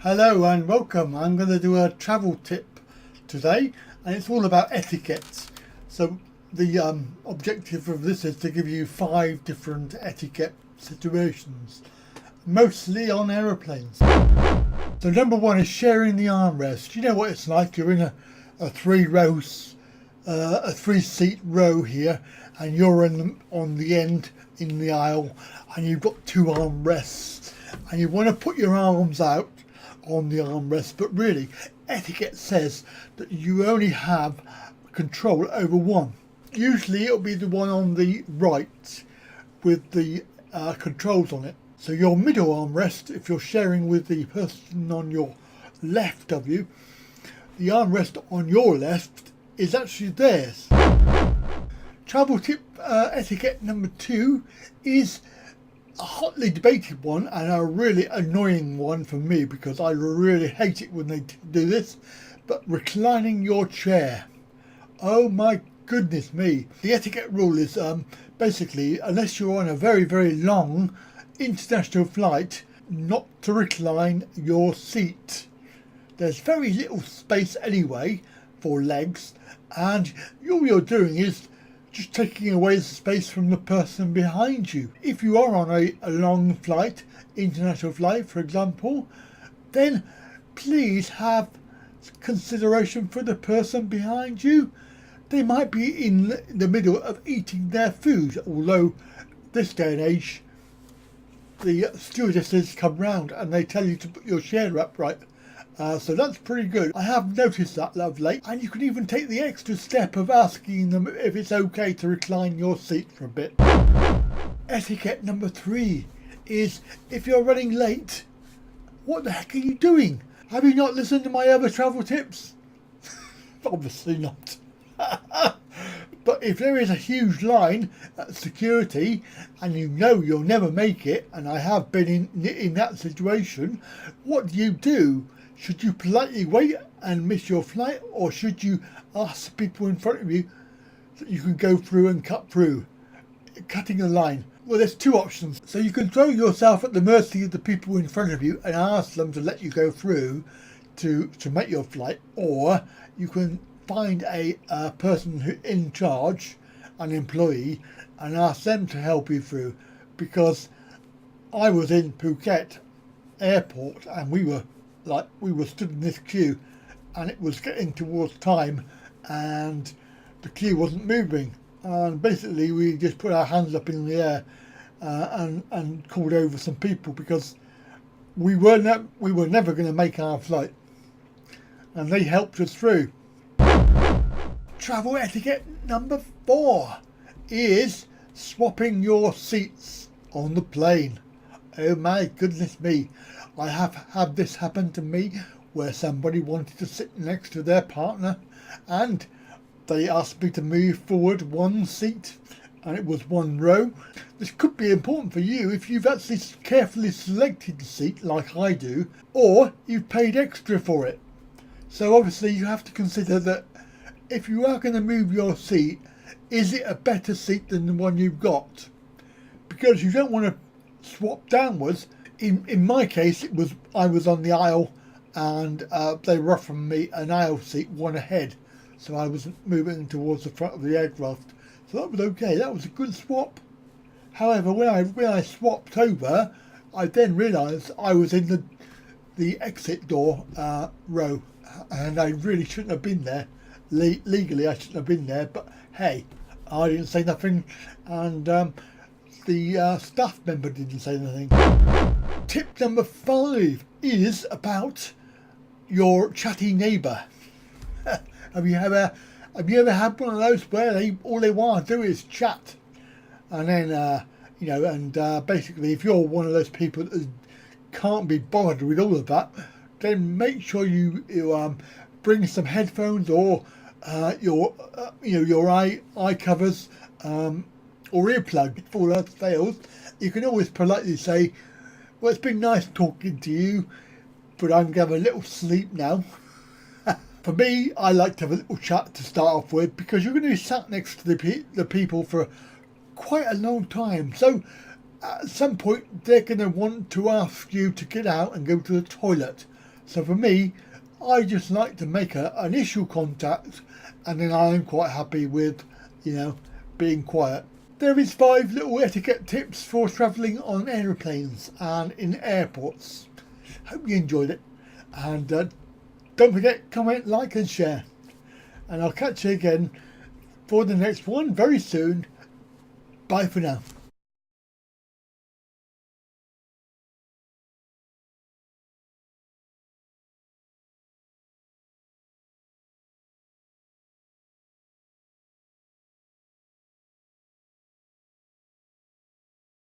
Hello and welcome. I'm going to do a travel tip today, and it's all about etiquette. So the objective of this is to give you 5 different etiquette situations, mostly on aeroplanes. So number 1 is sharing the armrest. You know what it's like. You're in a 3-seat row here, and you're on the end in the aisle, and you've got 2 armrests, and you want to put your arms out on the armrest, but really etiquette says that you only have control over one. Usually it'll be the one on the right with the controls on it. So your middle armrest, if you're sharing with the person on your left of you, the armrest on your left is actually theirs. Travel tip etiquette number 2 is a hotly debated one and a really annoying one for me, because I really hate it when they do this, but reclining your chair. Oh my goodness me. The etiquette rule is basically, unless you're on a very long international flight, not to recline your seat. There's very little space anyway for legs, and all you're doing is just taking away the space from the person behind you. If you are on a long flight, international flight for example, then please have consideration for the person behind you. They might be in the middle of eating their food, although this day and age the stewardesses come round and they tell you to put your chair upright. So that's pretty good. I have noticed that of late, and you can even take the extra step of asking them if it's okay to recline your seat for a bit. Etiquette number 3 is, if you're running late, what the heck are you doing? Have you not listened to my other travel tips? Obviously not. But if there is a huge line at security and you know you'll never make it, and I have been in that situation, what do? Should you politely wait and miss your flight, or should you ask the people in front of you that you can go through and cut through? Cutting a line. Well, there's 2 options. So you can throw yourself at the mercy of the people in front of you and ask them to let you go through to make your flight, or you can find a person who in charge, an employee, and ask them to help you through. Because I was in Phuket airport and we were stood in this queue, and it was getting towards time and the queue wasn't moving, and basically we just put our hands up in the air and called over some people, because we were never going to make our flight, and they helped us through. Travel etiquette number 4 is swapping your seats on the plane. Oh my goodness me. I have had this happen to me, where somebody wanted to sit next to their partner and they asked me to move forward 1 seat, and it was 1 row. This could be important for you if you've actually carefully selected the seat like I do, or you've paid extra for it. So obviously you have to consider that if you are going to move your seat, is it a better seat than the one you've got? Because you don't want to swap downwards. In my case, I was on the aisle, and they were offering me an aisle seat 1 ahead, so I was moving towards the front of the aircraft. So that was okay. That was a good swap. However, when I swapped over, I then realised I was in the exit door row, and I really shouldn't have been there. Legally, I shouldn't have been there. But hey, I didn't say nothing, and the staff member didn't say anything. Tip number 5 is about your chatty neighbour. Have you ever had one of those where all they want to do is chat, and then basically if you're one of those people that can't be bothered with all of that, then make sure you bring some headphones, or your eye covers, or earplug. If all that fails, you can always politely say, well, it's been nice talking to you, but I'm going to have a little sleep now. For me, I like to have a little chat to start off with, because you're going to be sat next to the people for quite a long time. So at some point, they're going to want to ask you to get out and go to the toilet. So for me, I just like to make an initial contact, and then I'm quite happy with, being quiet. There is 5 little etiquette tips for travelling on aeroplanes and in airports. Hope you enjoyed it, and don't forget, comment, like and share, and I'll catch you again for the next one very soon. Bye for now.